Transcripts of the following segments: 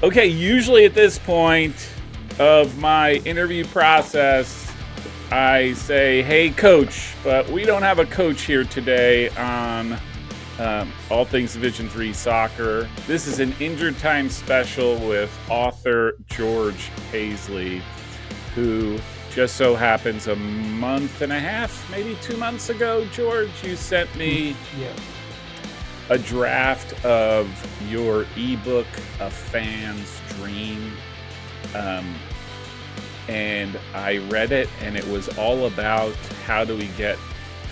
Okay, usually at this point of my interview process, I say, hey, coach, but we don't have a coach here today on All Things Division 3 Soccer. This is an Injured Time special with author George Pasley, who just so happens a month and a half, maybe 2 months ago, George, you sent me Yeah. a draft of your ebook, A Fan's Dream. Um, and I read it, and it was all about how do we get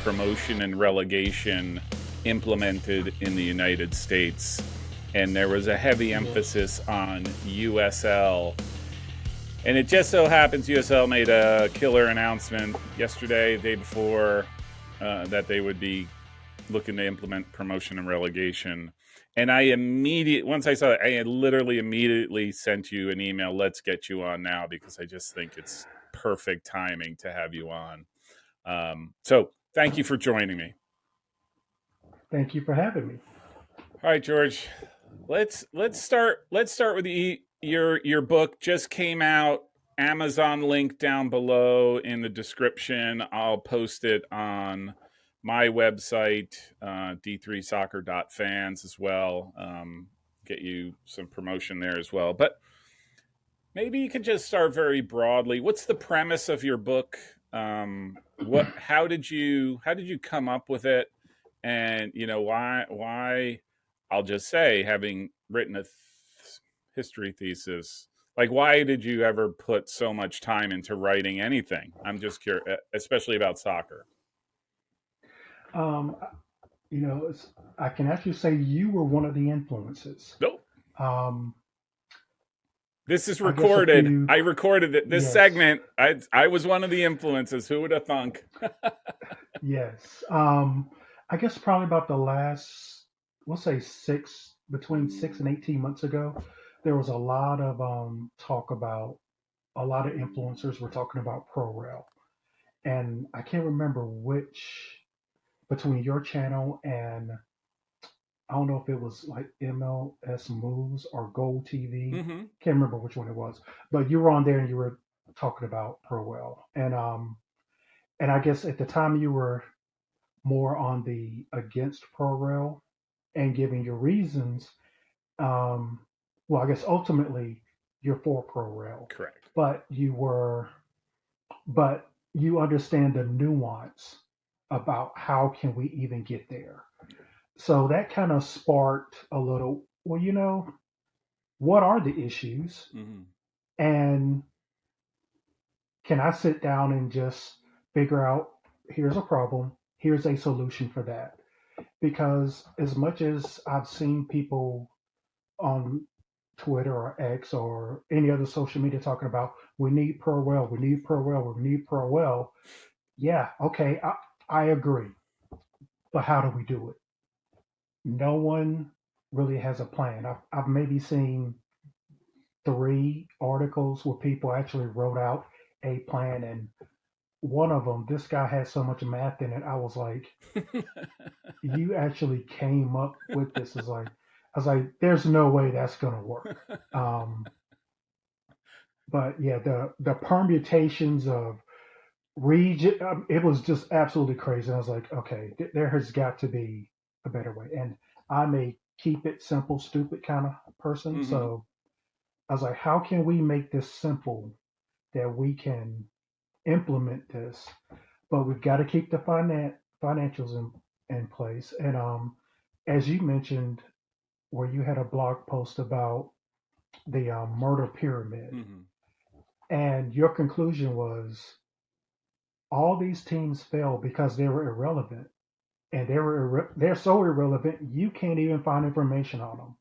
promotion and relegation implemented in the United States. And there was a heavy Yes. emphasis on USL. And it just so happens USL made a killer announcement yesterday, the day before, that they would be looking to implement promotion and relegation. And once I saw it, I literally immediately sent you an email. Let's get you on now, because I just think it's perfect timing to have you on. So thank you for joining me. Thank you for having me. All right, George. Let's start with your book just came out. Amazon link down below in the description. I'll post it on my website, d3soccer.fans as well. Get you some promotion there as well. But maybe you could just start very broadly. What's the premise of your book? What? How did you come up with it? And why? I'll just say, having written a history thesis, like why did you ever put so much time into writing anything? I'm just curious, especially about soccer. Um, you know, it's, I can actually say you were one of the influences. Nope. Um, This is I guess a recorded. few, I recorded it. This yes, segment. I was one of the influences. Who would have thunk? yes. I guess probably about the last, we'll say between 6 and 18 months ago, there was a lot of talk about a lot of influencers were talking about pro rail, and I can't remember which between your channel and I don't know if it was like MLS Moves or Gold TV. Mm-hmm. Can't remember which one it was, but you were on there and you were talking about Perwell, and I guess at the time you were more on the against Perwell and giving your reasons. Um, well, I guess ultimately you're for Perwell, Correct. but you were, but you understand the nuance about how can we even get there. So that kind of sparked a little. Well, what are the issues? Mm-hmm. And can I sit down and just figure out here's a problem, here's a solution for that? Because as much as I've seen people on Twitter or X or any other social media talking about we need pro well, we need pro well, we need pro well, yeah, okay, I agree. But how do we do it? No one really has a plan. I've maybe seen three articles where people actually wrote out a plan, and one of them, this guy had so much math in it. I was like, you actually came up with this. I was like, there's no way that's gonna work. Um, but yeah, the permutations of region, it was just absolutely crazy. I was like, okay, there has got to be a better way. And I'm a keep it simple, stupid kind of person. Mm-hmm. So I was like, how can we make this simple that we can implement this, but we've got to keep the financials in place. And as you mentioned, where you had a blog post about the murder pyramid, Mm-hmm. and your conclusion was all these teams failed because they were irrelevant, and they're so irrelevant you can't even find information on them.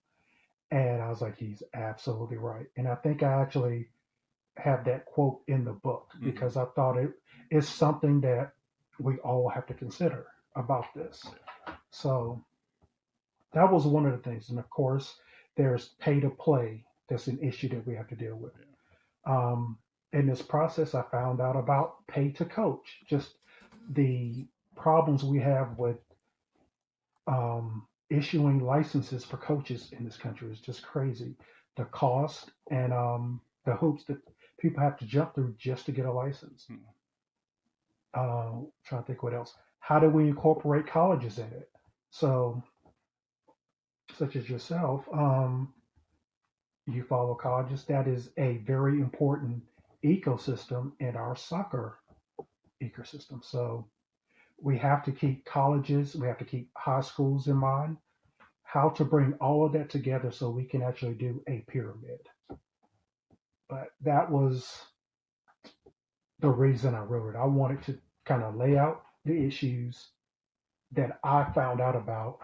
And I was like, he's absolutely right. And I think I actually have that quote in the book Mm-hmm. because I thought it is something that we all have to consider about this. So that was one of the things. And of course, there's pay to play. That's an issue that we have to deal with. Um, in this process, I found out about pay to coach, just the problems we have with issuing licenses for coaches in this country is just crazy. the cost, and the hoops that people have to jump through just to get a license. Mm. Trying to think what else. How do we incorporate colleges in it? So, such as yourself, you follow colleges. That is a very important ecosystem in our soccer ecosystem. So, we have to keep colleges, we have to keep high schools in mind, how to bring all of that together so we can actually do a pyramid. But that was the reason I wrote it. I wanted to kind of lay out the issues that I found out about.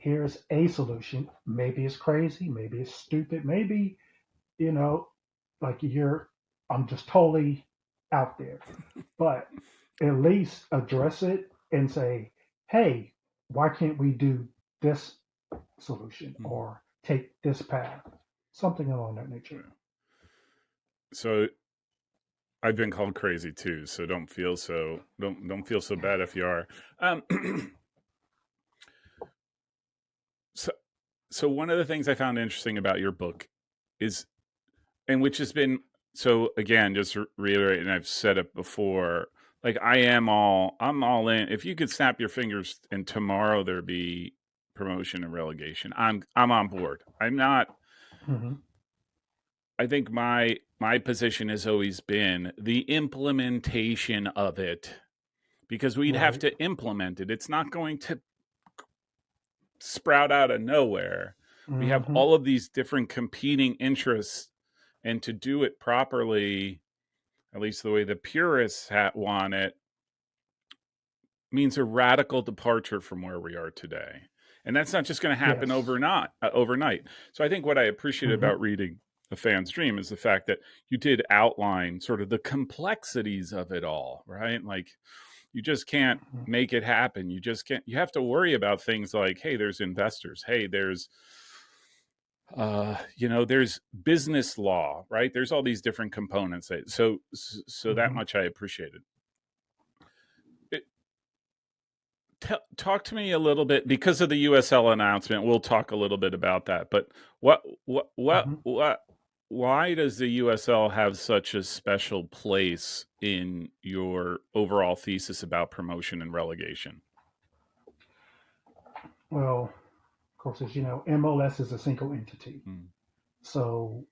Here's a solution. Maybe it's crazy, maybe it's stupid, maybe, you know, like I'm just totally out there. But at least address it and say, hey, why can't we do this solution Mhm. or take this path? Something along that nature. Yeah. So I've been called crazy too, so don't feel so bad if you are. Um, so so one of the things I found interesting about your book is, and which has been, so again, just to reiterate, and I've said it before, like I'm all in. If you could snap your fingers and tomorrow there be promotion and relegation, I'm on board. I'm not. Hmm. I think my position has always been the implementation of it, because we'd have Right. to implement it. It's not going to sprout out of nowhere. We have Hmm. all of these different competing interests, and to do it properly, at least the way the purists want it, means a radical departure from where we are today. And that's not just going to happen Yes. overnight. So I think what I appreciate Hmm. about reading A Fan's Dream is the fact that you did outline sort of the complexities of it all, right? Like, you just can't make it happen. You just can't. You have to worry about things like, hey, there's investors. Hey, there's business law, right? There's all these different components. So that Hmm. much I appreciated. It, talk to me a little bit, because of the USL announcement. We'll talk a little bit about that. But Hmm. why does the USL have such a special place in your overall thesis about promotion and relegation? Well, of course, as you know, MLS is a single entity. Mm, So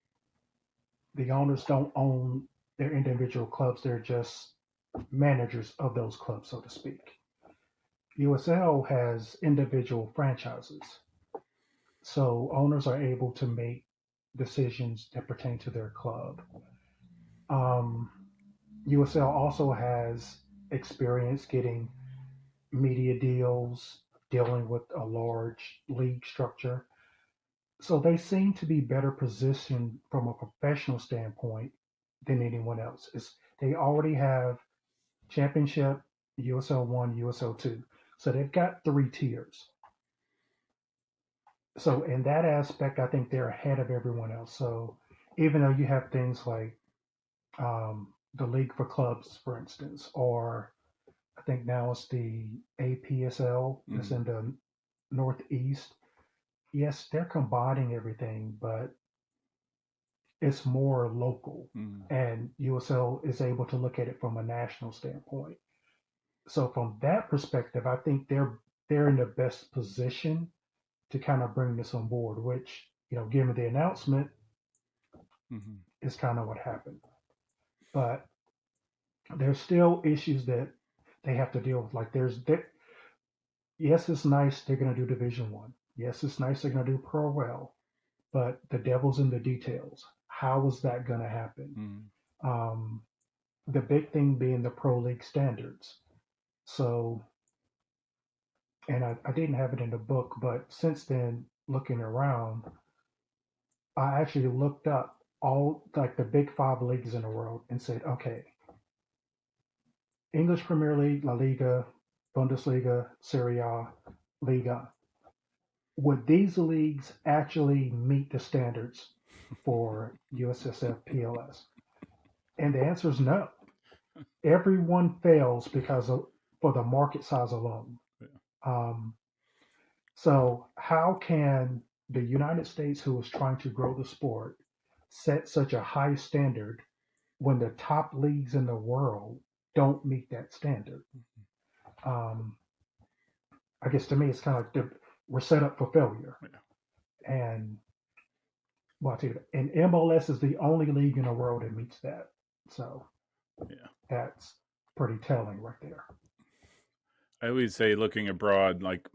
the owners don't own their individual clubs, they're just managers of those clubs, so to speak. USL has individual franchises. So owners are able to make decisions that pertain to their club. Um, USL also has experience getting media deals, dealing with a large league structure. So they seem to be better positioned from a professional standpoint than anyone else. They already have championship, USL 1, USL 2. So they've got three tiers. So in that aspect, I think they're ahead of everyone else. So even though you have things like the League for Clubs, for instance, or I think now it's the APSL that's mm, in the Northeast. Yes, they're combining everything, but it's more local, mm, and USL is able to look at it from a national standpoint. So from that perspective, I think they're in the best position to kind of bring this on board. Which, given the announcement, mhm, is kind of what happened. But there's still issues that they have to deal with. Like yes, it's nice they're going to do Division One. Yes, it's nice they're going to do Pro Well, but the devil's in the details. How is that going to happen? mm, Um, the big thing being the Pro League standards. So, and I didn't have it in the book, but since then, looking around, I actually looked up all like the big five leagues in the world and said, okay, English Premier League, La Liga, Bundesliga, Serie A, Liga. Would these leagues actually meet the standards for USSF PLS? And the answer is no. Everyone fails because of for the market size alone. yeah, Um, so how can the United States, who was trying to grow the sport, set such a high standard when the top leagues in the world don't meet that standard. Um, I guess to me, it's kind of like we're set up for failure. Yeah. And well, I'll tell you, and MLS is the only league in the world that meets that. So Yeah. that's pretty telling right there. I always say looking abroad, like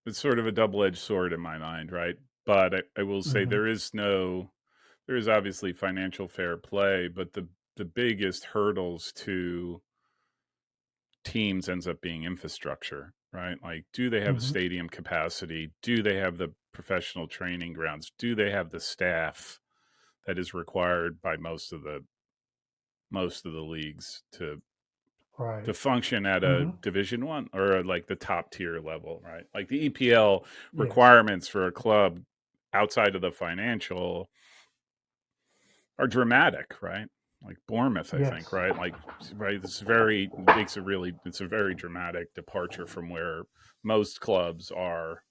it's sort of a double-edged sword in my mind, right? But I will say Hmm. there is obviously financial fair play, but the biggest hurdles to teams ends up being infrastructure, right? Like, do they have Hmm. stadium capacity? Do they have the professional training grounds? Do they have the staff that is required by most of the leagues to Right. function at a Hmm. division one or like the top tier level, right? Like the EPL Yes. requirements for a club outside of the financial are dramatic, right? Like Bournemouth, I think, Yes. right? Like, right, it's very makes it really it's a very dramatic departure from where most clubs are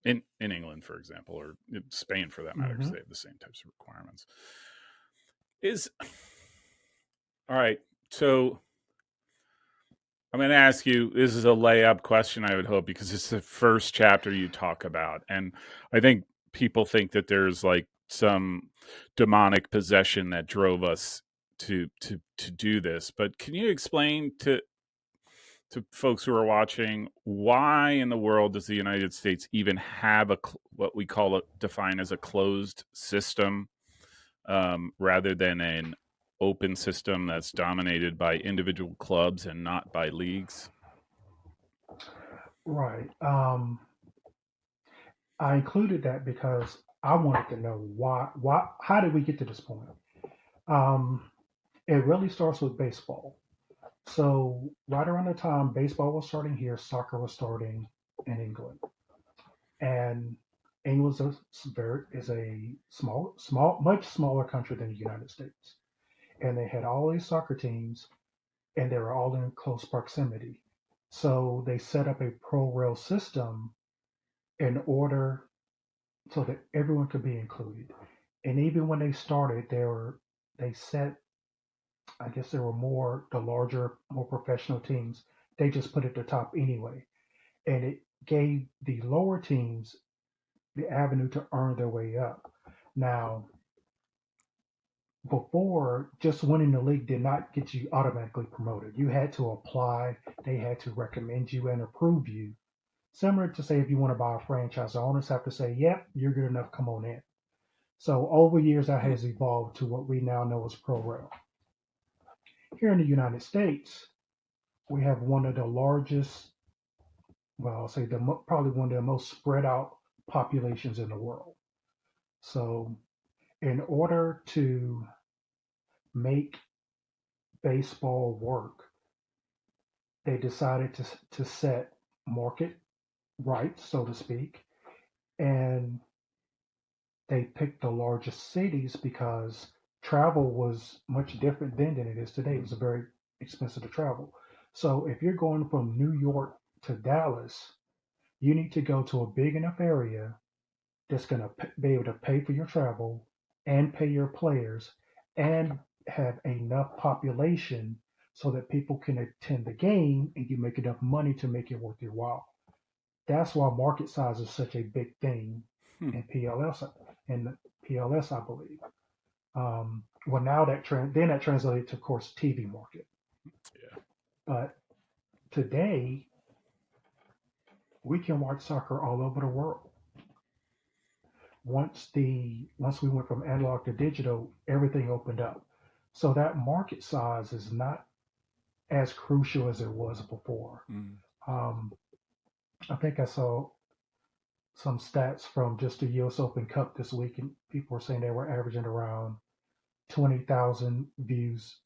in England, for example, or in Spain for that matter, because Hmm. they have the same types of requirements. Is all right. So I'm going to ask you. This is a layup question, I would hope, because it's the first chapter you talk about, and I think people think that there's like some demonic possession that drove us to do this. But can you explain to folks who are watching why in the world does the United States even have what we call define as a closed system rather than an open system that's dominated by individual clubs and not by leagues? Right. I included that because I wanted to know how did we get to this point? Um, it really starts with baseball. So right around the time baseball was starting here, soccer was starting in England, and England is a much smaller country than the United States, and they had all these soccer teams, and they were all in close proximity. So they set up a pro rail system in order so that everyone could be included. And even when they started, they set, I guess there were the larger, more professional teams. They just put it at the top anyway, and it gave the lower teams the avenue to earn their way up. Now, before, just winning the league did not get you automatically promoted. You had to apply. They had to recommend you and approve you. Similar to say if you want to buy a franchise, the owners have to say, "Yep, you're good enough. Come on in." So over years, that Hmm. has evolved to what we now know as pro rail. Here in the United States, we have one of the largest, well, I'll say probably one of the most spread out populations in the world. So in order to make baseball work, they decided to set market rights, so to speak, and they picked the largest cities because travel was much different then than it is today. It was very expensive to travel. So if you're going from New York to Dallas, you need to go to a big enough area that's going to be able to pay for your travel and pay your players and have enough population so that people can attend the game and you make enough money to make it worth your while. That's why market size is such a big thing Hmm. in PLS in PLS, I believe. Well, now then that translated to, of course, TV market. Yeah. But today we can watch soccer all over the world. Once we went from analog to digital, everything opened up. So that market size is not as crucial as it was before. Mm. Um, I think I saw some stats from just the U.S. Open Cup this week, and people were saying they were averaging around 20,000 views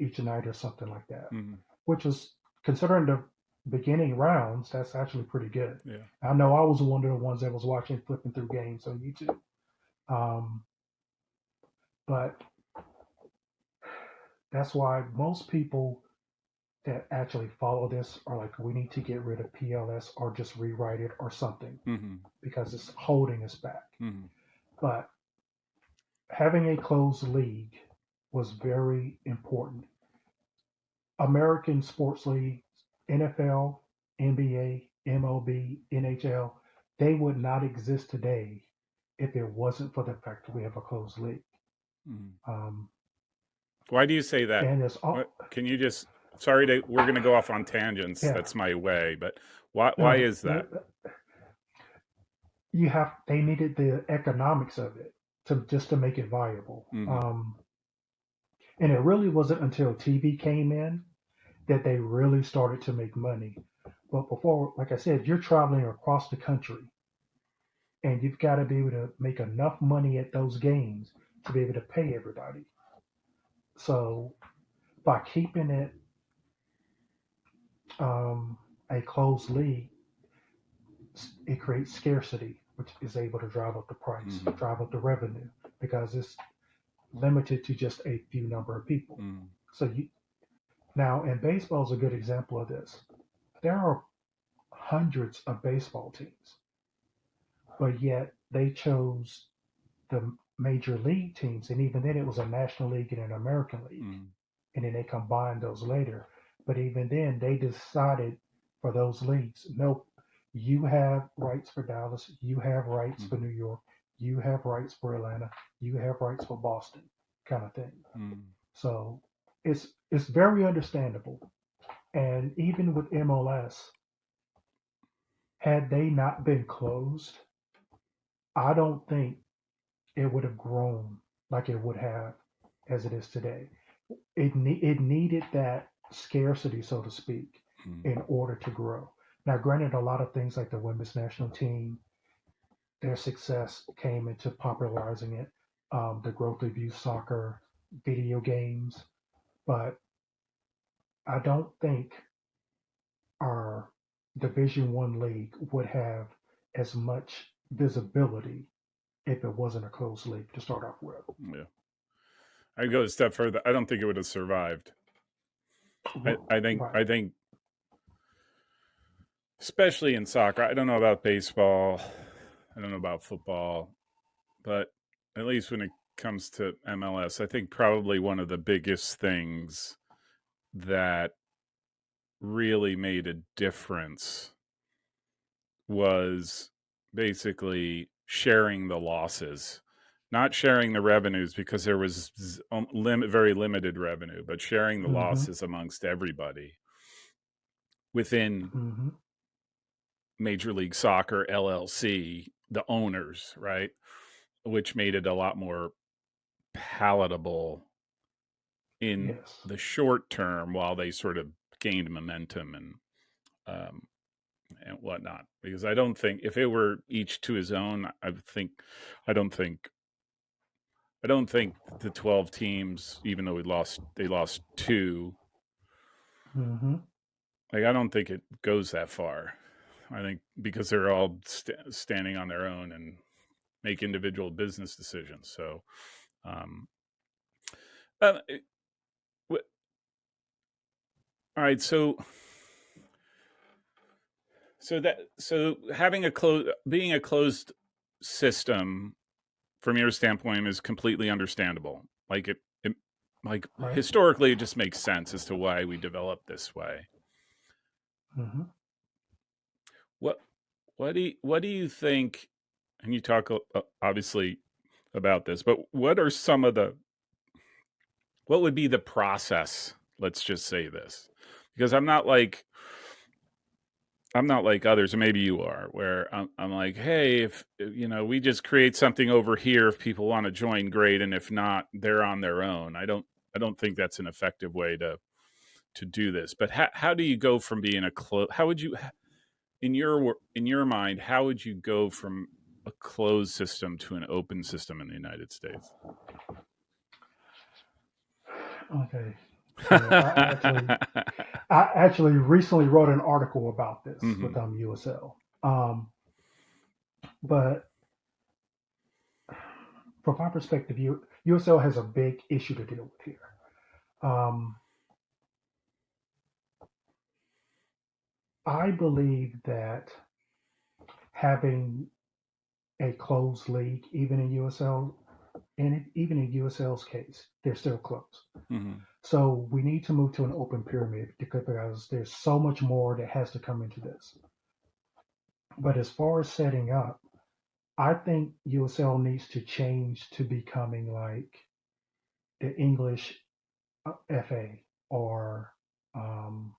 each night or something like that, Mm. which was considering the beginning rounds, that's actually pretty good. Yeah. I know I was one of the ones that was watching, flipping through games on YouTube. Um, but that's why most people that actually follow this are like, we need to get rid of PLS or just rewrite it or something Hmm. because it's holding us back. Hmm. But having a closed league was very important. American sports leagues, NFL, NBA, MLB, NHL, they would not exist today if it wasn't for the fact that we have a closed league. Hmm. Um, Why do you say that? and it's What all, can you just? Sorry to. We're going to go off on tangents. yeah, That's my way. But why? Why no, is that? you have, they needed the economics of it to just to make it viable. Hmm. And it really wasn't until TV came in that they really started to make money. But before, like I said, you're traveling across the country and you've got to be able to make enough money at those games to be able to pay everybody. So by keeping it um, a closed league, it creates scarcity, which is able to drive up the price, Hmm. drive up the revenue, because it's limited to just a few number of people. Hmm. So you now, and baseball is a good example of this. There are hundreds of baseball teams, but yet they chose the major league teams, and even then it was a National League and an American League, Hmm. and then they combined those later. But even then, they decided for those leagues, nope, you have rights for Dallas, you have rights for New Hmm. York, you have rights for Atlanta, you have rights for Boston, kind of thing. Hmm. So it's very understandable. And even with MLS, had they not been closed, I don't think it would have grown like it would have as it is today. It needed that scarcity, so to speak, Hmm. in order to grow. Now, granted, a lot of things like the women's national team, their success came into popularizing it, the growth of youth soccer, video games, but I don't think our Division One league would have as much visibility if it wasn't a closed league to start off with. Yeah. I'd go a step further. I don't think it would have survived. I think. Right. I think, especially in soccer. I don't know about baseball. I don't know about football, but at least when it comes to MLS, I think probably one of the biggest things that really made a difference was basically sharing the losses, not sharing the revenues because there was very limited revenue, but sharing the Mm-hmm. losses amongst everybody within Mm-hmm. Major League Soccer LLC, the owners, right? Which made it a lot more palatable in Yes. the short term while they sort of gained momentum um, and whatnot. Because I don't think if it were each to his own, I don't think I don't think the 12 teams, even though they lost two. Mm-hmm. Like I don't think it goes that far. I think because they're all standing on their own and make individual business decisions. So, um, uh, all right. So having being a closed system from your standpoint is completely understandable. It like Right. historically, it just makes sense as to why we developed this way. Mm-hmm. What what do you think? And you talk obviously about this, but what are some of the what would be the process? Let's just say this, because I'm not like others, or maybe you are, where I'm like, hey, if we just create something over here, if people want to join, great, and if not, they're on their own. I don't think that's an effective way to do this. But how do you go from being a close? How would you, in your mind, how would you go from a closed system to an open system in the United States? Okay. So I actually recently wrote an article about this with Hmm. USL. But from my perspective, USL has a big issue to deal with here. Um, I believe that having a closed league, even in USL, and even in USL's case, they're still closed. Hmm. So we need to move to an open pyramid because there's so much more that has to come into this. But as far as setting up, I think USL needs to change to becoming like the English FA or um,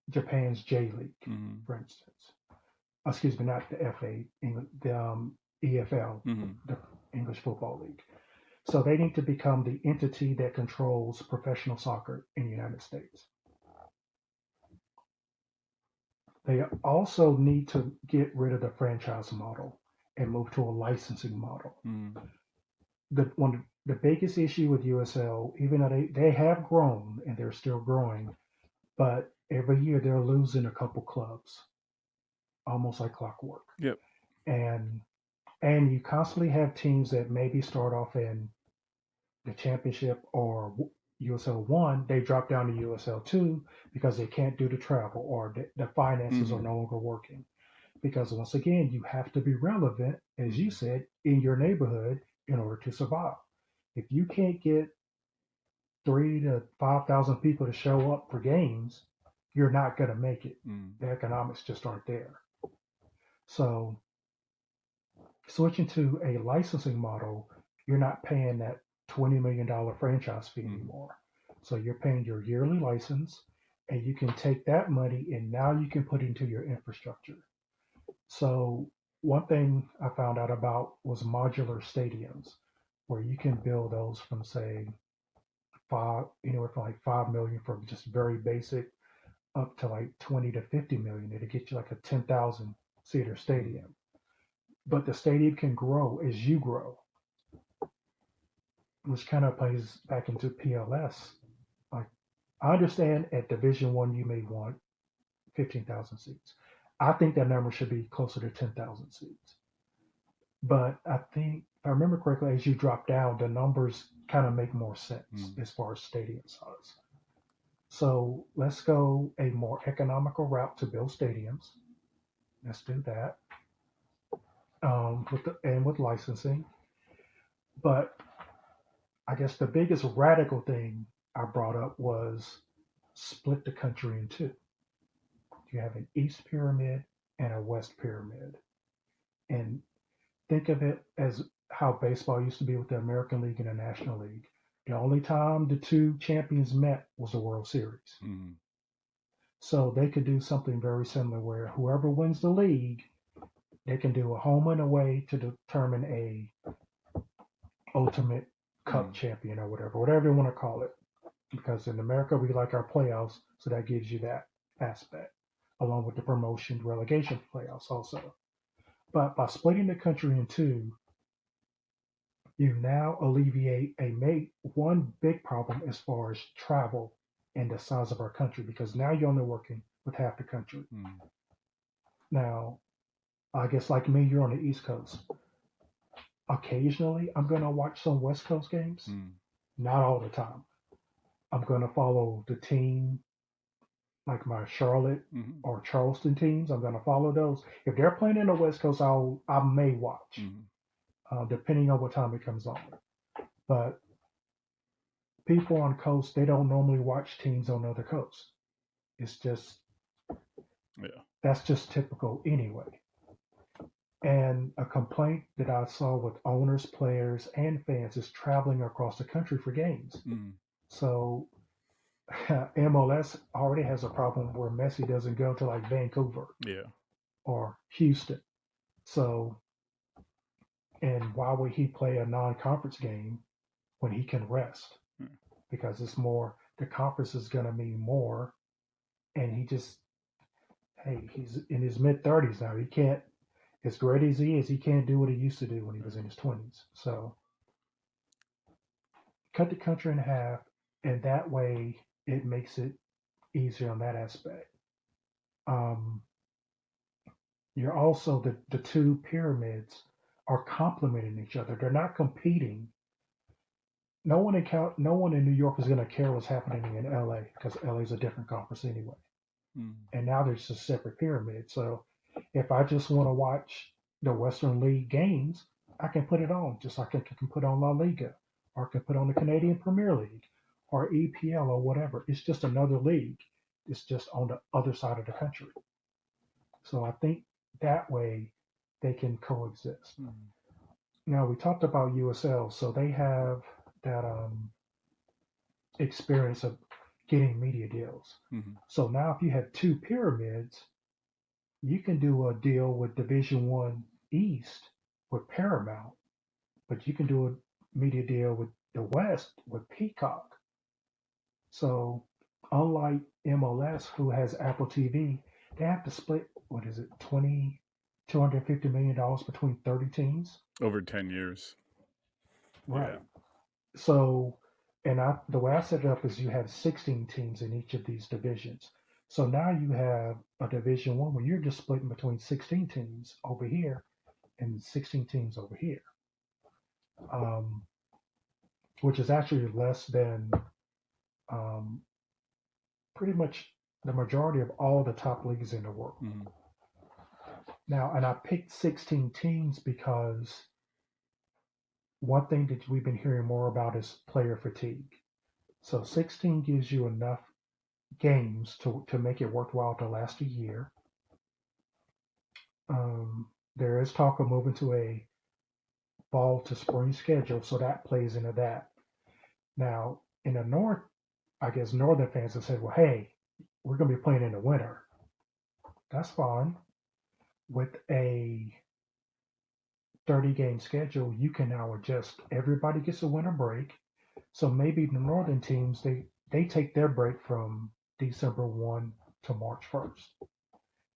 Japan's J League, Hmm. for instance. Excuse me, not the FA, the EFL, Hmm. the English Football League. So they need to become the entity that controls professional soccer in the United States. They also need to get rid of the franchise model and move to a licensing model. Hmm. The biggest issue with USL, even though they have grown and they're still growing, but every year they're losing a couple clubs, almost like clockwork. Yep. And and you constantly have teams that maybe start off in the championship or USL one, they drop down to USL two because they can't do the travel or the finances are Hmm. no longer working. Because once again, you have to be relevant, as you Hmm. said, in your neighborhood in order to survive. If you can't get 3 to 5,000 people to show up for games, you're not going to make it. Hmm. The economics just aren't there. So switching to a licensing model, you're not paying that $20 million franchise fee Hmm. anymore. So you're paying your yearly license, and you can take that money and now you can put it into your infrastructure. So one thing I found out about was modular stadiums, where you can build those from say anywhere from like 5 million for just very basic, up to like 20 to 50 million. It'll get you like a 10,000 seater Hmm. stadium. But the stadium can grow as you grow, which kind of plays back into PLS. Like I understand at Division One you may want 15,000 seats. I think that number should be closer to 10,000 seats. But I think, if I remember correctly, as you drop down, the numbers kind of make more sense Hmm. as far as stadium size. So let's go a more economical route to build stadiums. Let's do that with licensing. But I guess the biggest radical thing I brought up was split the country in two. You have an East Pyramid and a West Pyramid. And think of it as how baseball used to be with the American League and the National League. The only time the two champions met was the World Series. Hmm. So they could do something very similar where whoever wins the league, they can do a home and away to determine a ultimate cup Hmm. champion or whatever you want to call it. Because in America we like our playoffs, so that gives you that aspect, along with the promotion relegation playoffs also. But by splitting the country in two, you now alleviate one big problem as far as travel and the size of our country because now you're only working with half the country. Hmm. Now, I guess like me, you're on the East Coast. Occasionally, I'm going to watch some West Coast games, Hmm. not all the time. I'm going to follow the team, like my Charlotte Hmm. or Charleston teams. I'm going to follow those. If they're playing in the West Coast, I may watch, Hmm. depending on what time it comes on. But people on coast, they don't normally watch teams on other coasts. It's just Yeah. that's just typical anyway. And a complaint that I saw with owners, players, and fans is traveling across the country for games. Hmm. So MLS already has a problem where Messi doesn't go to like Vancouver Yeah. or Houston. So, and why would he play a non-conference game when he can rest? Yeah. Because it's more, the conference is going to mean more. And hey, he's in his mid 30s now. He can't, as great as he can't do what he used to do when he was in his 20s. So cut the country in half, and that way it makes it easier on that aspect. Um, you're also the two pyramids are complementing each other. They're not competing. No one in New York is going to care what's happening in LA because LA is a different conference anyway. Mm. and now there's a separate pyramid. So if I just want to watch the Western League games, I can put it on, just like I can put on La Liga, or I can put on the Canadian Premier League, or EPL, or whatever. It's just another league. It's just on the other side of the country. So I think that way they can coexist. Mm. Now we talked about USL, so they have that experience of getting media deals. Mm. So now if you have two pyramids, you can do a deal with Division One East with Paramount, but you can do a media deal with the West with Peacock. So unlike MLS, who has Apple TV, they have to split what is it, $250 million between 30 teams, Over 10 years. Yeah. right? So, the way I set it up is you have 16 teams in each of these divisions. So now you have a Division One where you're just splitting between 16 teams over here and 16 teams over here, um, which is actually less than um, pretty much the majority of all the top leagues in the world. Mm. Now, and I picked 16 teams because one thing that we've been hearing more about is player fatigue. So 16 gives you enough games to make it worthwhile to last a year. There is talk of moving to a fall to spring schedule, so that plays into that. Now, in the north, I guess northern fans have said, well, hey, we're going to be playing in the winter. That's fine. With a 30 game schedule, you can now adjust. Everybody gets a winter break. So maybe the northern teams, they take their break from December 1 to March 1st,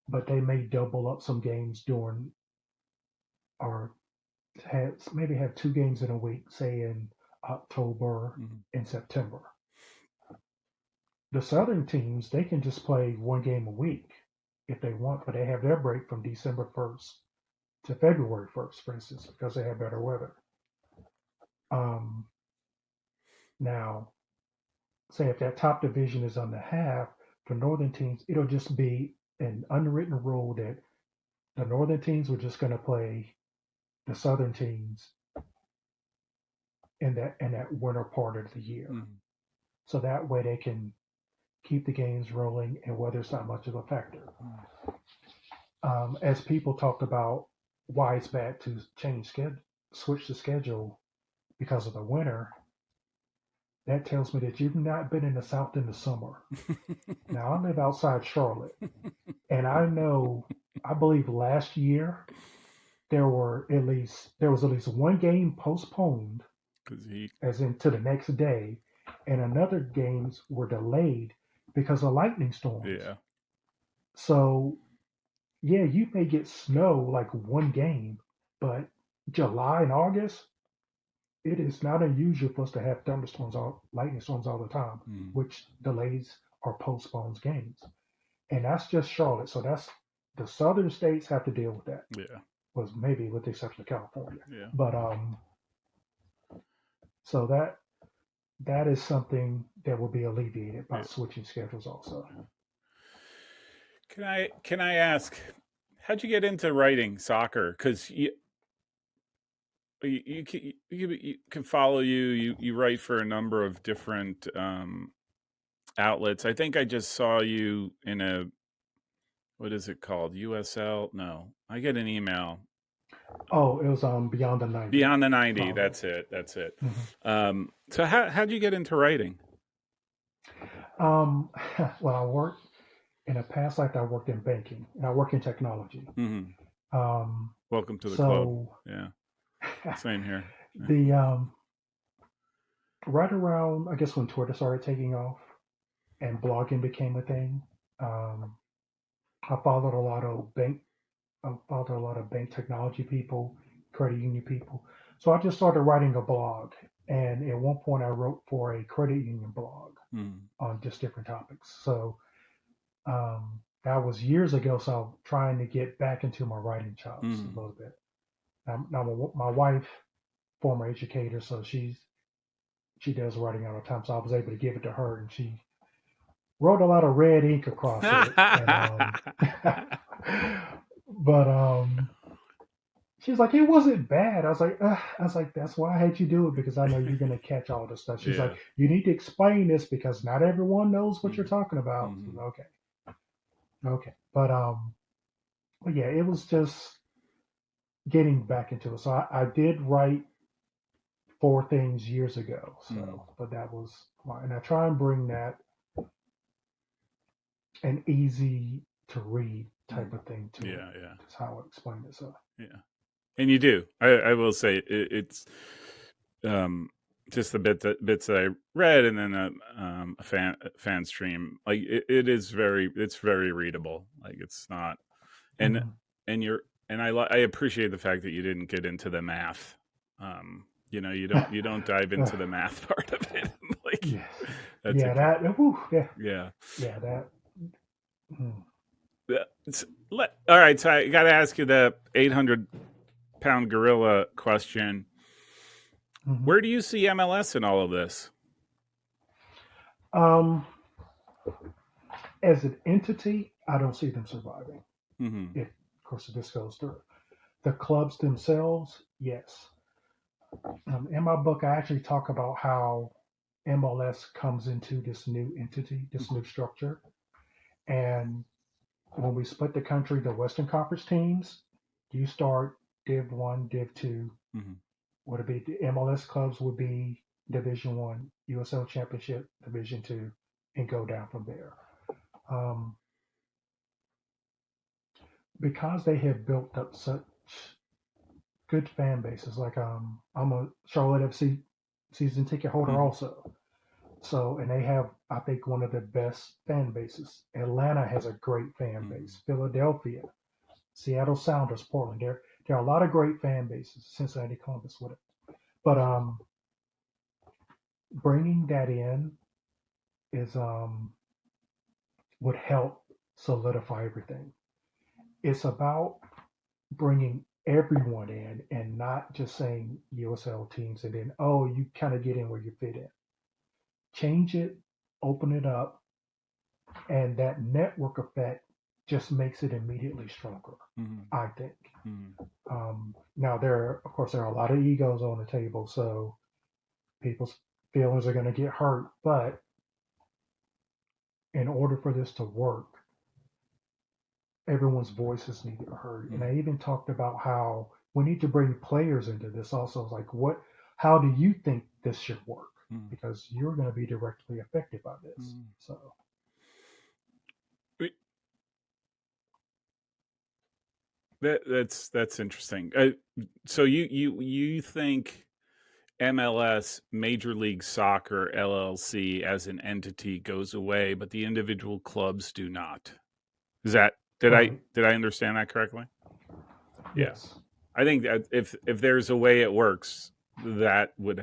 but they may double up some games during, or maybe have two games in a week, say in October Mm. and September. The southern teams, they can just play one game a week if they want, but they have their break from December 1st to February 1st, for instance, because they have better weather. Um, Now, say if that top division is on the half, the northern teams, it'll just be an unwritten rule that the northern teams were just going to play the southern teams in that winter part of the year. Mm. So that way they can keep the games rolling and weather's not much of a factor. Mm. As people talked about why it's bad to switch the schedule because of the winter, that tells me that you've not been in the South in the summer. Now I live outside Charlotte, and I believe last year there was at least one game postponed, Because he, as in to the next day, and another games were delayed because of lightning storms. yeah. So yeah, you may get snow like one game, but July and August, it is not unusual for us to have lightning storms all the time, Mm. which delays or postpones games. And that's just Charlotte. So that's the southern states have to deal with that. Yeah. Was maybe with the exception of California. Yeah. But so that is something that will be alleviated by Yeah. switching schedules also. Yeah. Can I ask, how'd you get into writing soccer? Because you can follow you write for a number of different outlets. I think I just saw you in a, what is it called, USL? No, I get an email. Oh, it was Beyond the 90. Beyond the 90. Um, That's it. mhm. So how'd you get into writing? um, well, I worked in a past life. I worked in banking and I work in technology. Hmm. Um, Welcome to the club. so Yeah, same here. Yeah. the right around, I guess, when Twitter started taking off and blogging became a thing, um, I followed a lot of bank I followed a lot of bank technology people, credit union people. So I just started writing a blog. And at one point, I wrote for a credit union blog Mm. on just different topics. So that was years ago. So I'm trying to get back into my writing chops a Mm. little bit. Now my wife, former educator, so she does writing all the time. So I was able to give it to her, and wrote a lot of red ink across it, and but she's like, it wasn't bad. I was like, Ugh. I was like, that's why I had you do it because I know you're gonna catch all this stuff. She's like, Yeah. you need to explain this because not everyone knows what you're Mhm. talking about. Mhm. Okay, okay, but yeah, it was just getting back into it. So I did write four things years ago. Mhm. So, but that was, and I try and bring that an easy to read type Mhm. of thing to it. Yeah, yeah, That's how I explain it. So, yeah. And you do. I will say it's um, just the bits that I read, and then a fan stream. Like it is it's very readable. Like it's not, and mhm. and you're and I appreciate the fact that you didn't get into the math. You don't dive into the math part of it. Like Yes. that's Yeah, okay. that, whew, yeah, Yeah. yeah, that, mm, Yeah. All right. So I got to ask you the 800-pound gorilla question. mhm. Where do you see MLS in all of this? Um, as an entity, I don't see them surviving. Hmm. If, of course, if this goes through. The clubs themselves, yes. In my book, I actually talk about how MLS comes into this new entity, this new structure. And when we split the country, the Western Conference teams, you start Div 1, Div 2. Hmm. Would it be the MLS clubs would be Division 1, USL Championship, Division 2, and go down from there. Um, because they have built up such good fan bases, like I'm a Charlotte FC season ticket holder Hmm. also. So, and they have, I think, one of the best fan bases. Atlanta has a great fan Hmm. base. Philadelphia, Seattle Sounders, Portland. There are a lot of great fan bases. Cincinnati, Columbus, whatever. But bringing that in is would help solidify everything. It's about bringing everyone in and not just saying USL teams and then you kind of get in where you fit in. Change it, open it up, and that network effect just makes it immediately stronger. Hmm. I think. Hmm. Now of course, there are a lot of egos on the table, so people's feelings are going to get hurt. But in order for this to work, everyone's voices need to be heard. And Hmm. I even talked about how we need to bring players into this also. Like, how do you think this should work? Hmm. Because you're going to be directly affected by this. Hmm. So, That's interesting. So you think MLS, Major League Soccer LLC, as an entity goes away, but the individual clubs do not? Is that right. did I understand that correctly? Yeah, Yes. I think that if there's a way it works, that would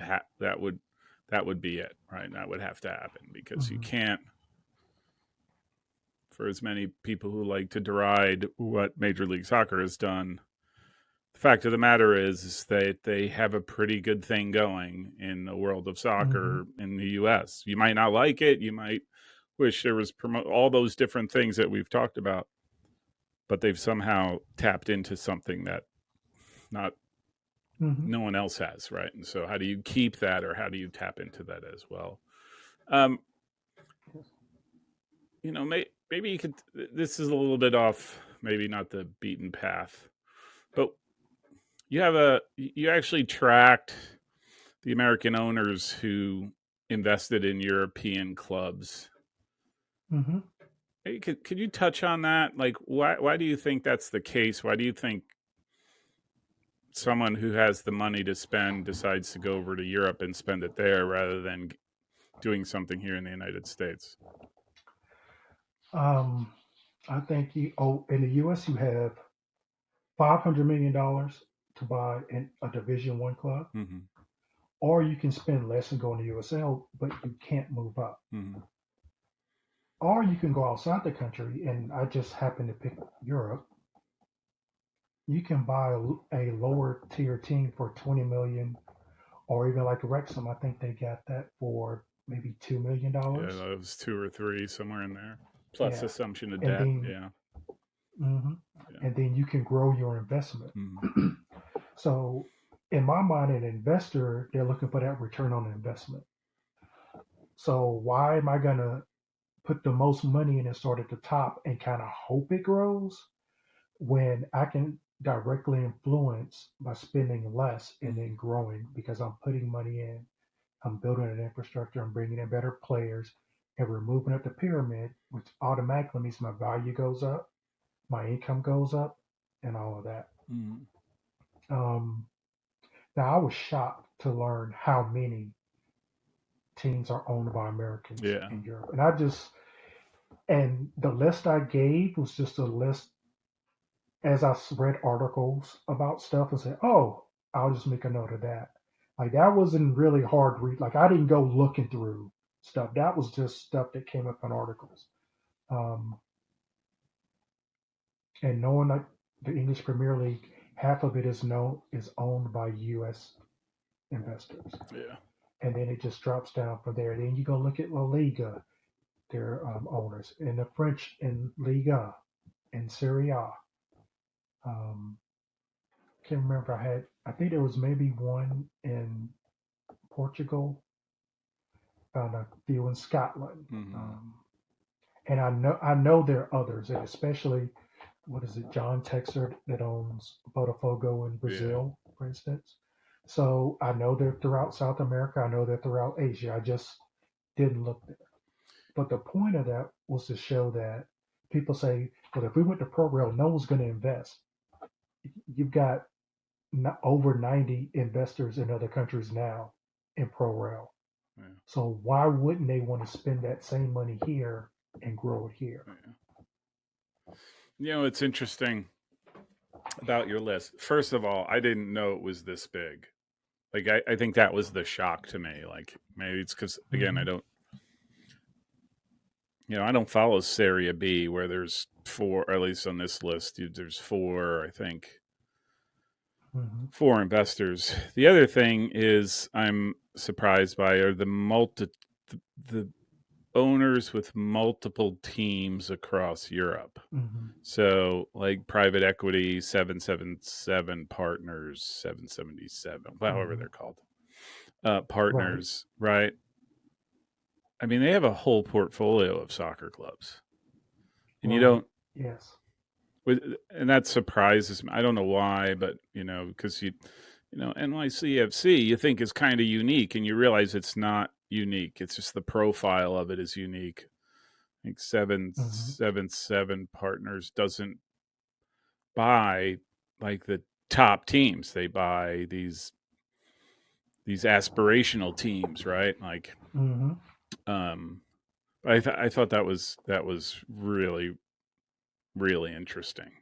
be it, right? That would have to happen because you Hmm. can't, for as many people who like to deride what Major League Soccer has done. The fact of the matter is that they have a pretty good thing going in the world of Hmm. soccer in the U.S. You might not like it. You might wish there was all those different things that we've talked about, but they've somehow tapped into something that not Hmm. no one else has, right? And so, how do you keep that, or how do you tap into that as well? Um, maybe you could. This is a little bit off, maybe not the beaten path, but you actually tracked the American owners who invested in European clubs. Hmm. Hey, could you touch on that? Like, why do you think that's the case? Why do you think someone who has the money to spend decides to go over to Europe and spend it there rather than doing something here in the United States? Um, I think in the U.S. you have $500 million to buy a Division One club, Mm-hmm. or you can spend less and go in the USL, but you can't move up. Mm-hmm. Or you can go outside the country, and I just happen to pick Europe. You can buy a lower tier team for 20 million, or even like Wrexham. I think they got that for maybe $2 million. Yeah, that was 2 or 3 somewhere in there, plus Yeah, assumption of and debt. then Yeah, hmm yeah. and then you can grow your investment. Mm. So, in my mind, an investor, they're looking for that return on investment. So, why am I gonna put the most money in and start at the top and kind of hope it grows when I can directly influence by spending less and Mm. then growing because I'm putting money in, I'm building an infrastructure, I'm bringing in better players, and we're moving up the pyramid, which automatically means my value goes up, my income goes up, and all of that. Mm. Um, Now, I was shocked to learn how many teams are owned by Americans Yeah, in Europe. And the list I gave was just a list as I read articles about stuff and said, oh, I'll just make a note of that. Like that wasn't really hard to read. Like I didn't go looking through stuff. That was just stuff that came up in articles. Um, and knowing that the English Premier League, half of it is owned by U.S. investors, yeah. and then it just drops down from there. Then you go look at La Liga, their owners, and the French in Liga and Serie A. Um, can't remember. I think there was maybe one in Portugal, found a few in Scotland, Mm. and I know there are others, and especially what is it, John Texer that owns Botafogo in Yeah, Brazil, for instance. So I know they're throughout South America. I know they're throughout Asia. I just didn't look there. But the point of that was to show that people say, well, if we went to pro rail, no one's going to invest. You've got over 90 investors in other countries now in pro rail. yeah, So why wouldn't they want to spend that same money here and grow it here? yeah. It's interesting about your list. First of all, I didn't know it was this big. Like, I think that was the shock to me. Like, maybe it's because again, Mm-hmm. I don't follow Serie B where there's four, or at least on this list, there's four, I think, Mm-hmm. four investors. The other thing is I'm surprised by are the owners with multiple teams across Europe. Mm-hmm. So, like private equity, 777 partners, 777, however Mm-hmm. they're called, Right. partners, right? I mean, they have a whole portfolio of soccer clubs, and you Right. don't. Yes. And that surprises me. I don't know why, but because NYCFC you think is kind of unique, and you realize it's not unique. It's just the profile of it is unique. I think seven Mm-hmm. seven seven partners doesn't buy like the top teams. They buy these aspirational teams, right? Like, Mm-hmm. um, I thought that was really really interesting.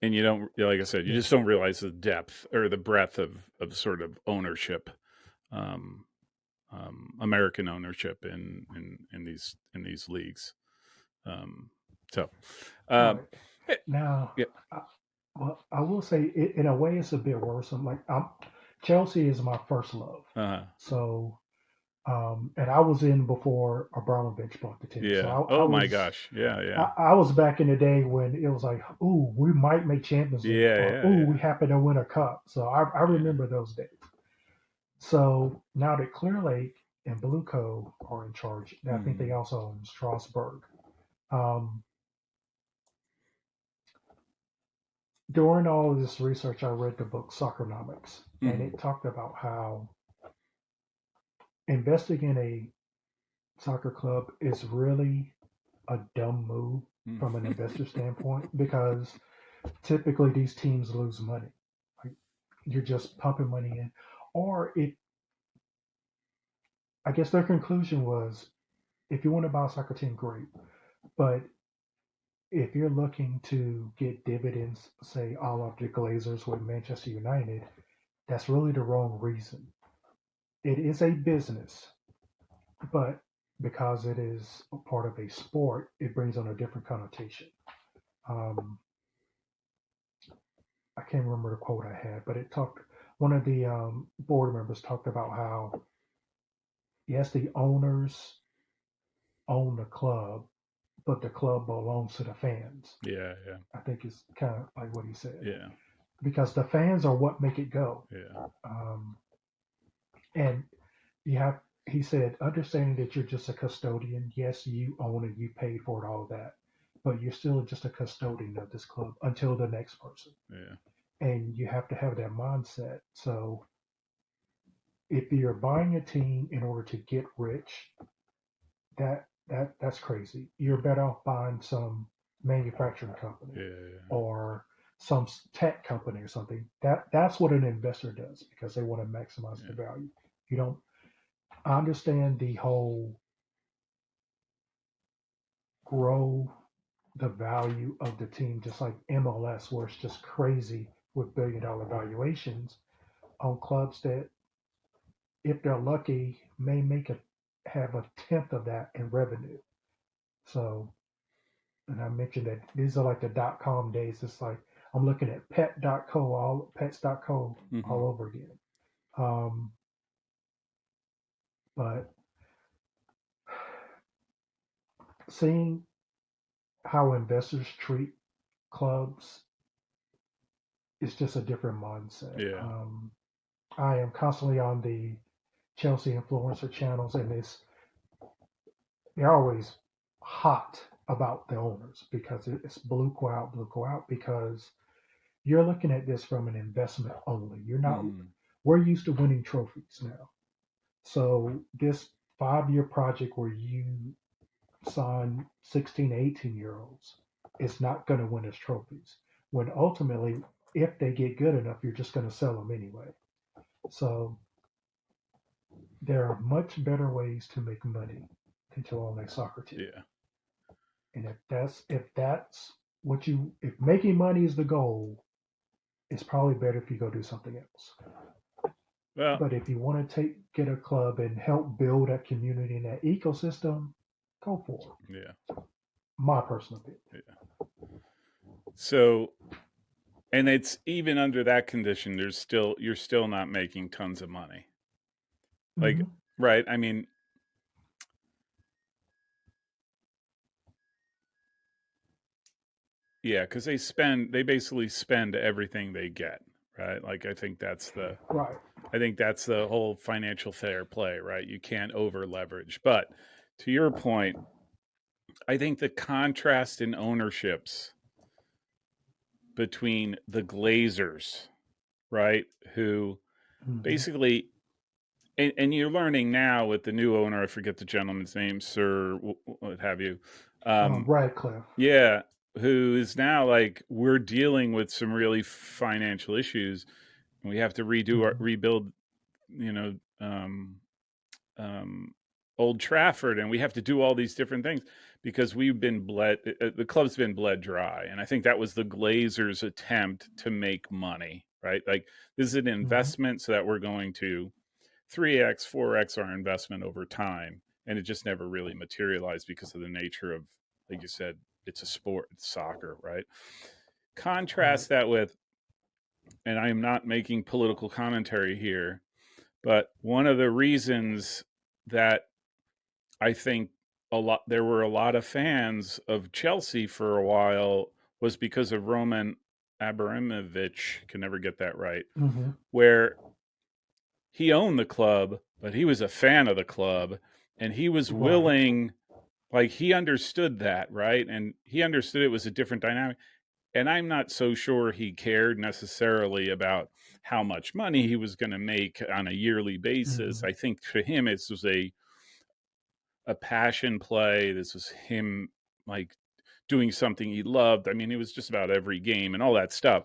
And you don't, like I said, you Yeah. just don't realize the depth or the breadth of sort of ownership, um, American ownership in these leagues. Um, so, uh, Right. eh, Now, yeah, I, well, I will say in a way it's a bit worse. Chelsea is my first love. uh, So, and I was in before Abramovich bought the team. So yeah. I Oh my was gosh, yeah, I, yeah, I was back in the day when it was like, ooh, we might make Champions League, yeah, or yeah, ooh, we yeah, happen to win a cup. So I yeah. remember those days. So now that Clear Lake and Blue Co are in charge, I think they Mm-hmm. also own Strasbourg. Um, During all of this research, I read the book Soccernomics, and Mm-hmm. it talked about how investing in a soccer club is really a dumb move from an Mm-hmm. investor standpoint because typically these teams lose money. Like you're just pumping money in, or it. I guess their conclusion was, if you want to buy a soccer team, great, but if you're looking to get dividends, say all of the Glazers with Manchester United, that's really the wrong reason. It is a business, but because it is a part of a sport, it brings on a different connotation. Um, I can't remember the quote I had, but it talked. One of the board members talked about how yes, the owners own the club, but the club belongs to the fans. Yeah, yeah, I think it's kind of like what he said, yeah, because the fans are what make it go. yeah, Um, and you have, he said, understanding that you're just a custodian. Yes, you own it, you paid for it, all of that, but you're still just a custodian of this club until the next person. yeah, And you have to have that mindset. So if you're buying a team in order to get rich, that's crazy. You're better off buying some manufacturing company yeah, yeah, or some tech company or something. That's what an investor does because they want to maximize the yeah, value. You don't. I understand the whole grow the value of the team, just like MLS, where it's just crazy with billion-dollar valuations on clubs that, if they're lucky, may make a have a tenth of that in revenue. So, and I mentioned that these are like the .com days. It's like I'm looking at pets.co mm-hmm. all over again. Um, but seeing how investors treat clubs is just a different mindset. Yeah, I am constantly on the Chelsea influencer channels, and they're always hot about the owners because it's blue go out, because you're looking at this from an investment only. You're not. mm-hmm. We're used to winning trophies now. So this 5-year project where you sign 16, 18-year olds is not going to win us trophies. When ultimately, if they get good enough, you're just going to sell them anyway. So there are much better ways to make money than to own a soccer team. Yeah. And if that's what you if making money is the goal, it's probably better if you go do something else. Well, But if you want to get a club and help build that community and that ecosystem, go for it. yeah, My personal opinion. yeah. So, and it's even under that condition, you're still not making tons of money. Like, Mm-hmm. right? I mean, yeah, because they basically spend everything they get, right? Like, Right. I think that's the whole financial fair play, right? You can't over leverage. But to your point, I think the contrast in ownerships between the Glazers, right, who Mm-hmm. basically, and you're learning now with the new owner, I forget the gentleman's name, Sir, what have you. Um, Radcliffe. yeah, who is now like, we're dealing with some really financial issues. We have to Mm-hmm. rebuild, you know, um, Old Trafford, and we have to do all these different things because we've been bled. The club's been bled dry, and I think that was the Glazers' attempt to make money. Right, like this is an Mm-hmm. investment, so that we're going to 3x, 4x our investment over time, and it just never really materialized because of the nature of, like you said, it's a sport, it's soccer, right? Right. Contrast that with, and I am not making political commentary here, but one of the reasons that I think there were a lot of fans of Chelsea for a while was because of Roman Abramovich. Can never get that right. Mm-hmm. Where he owned the club, but he was a fan of the club, and he was Right. willing. Like, he understood that, right? And he understood it was a different dynamic. And I'm not so sure he cared necessarily about how much money he was going to make on a yearly basis. Mm-hmm. I think to him, it was a passion play. This was him, like, doing something he loved. I mean, it was just about every game and all that stuff.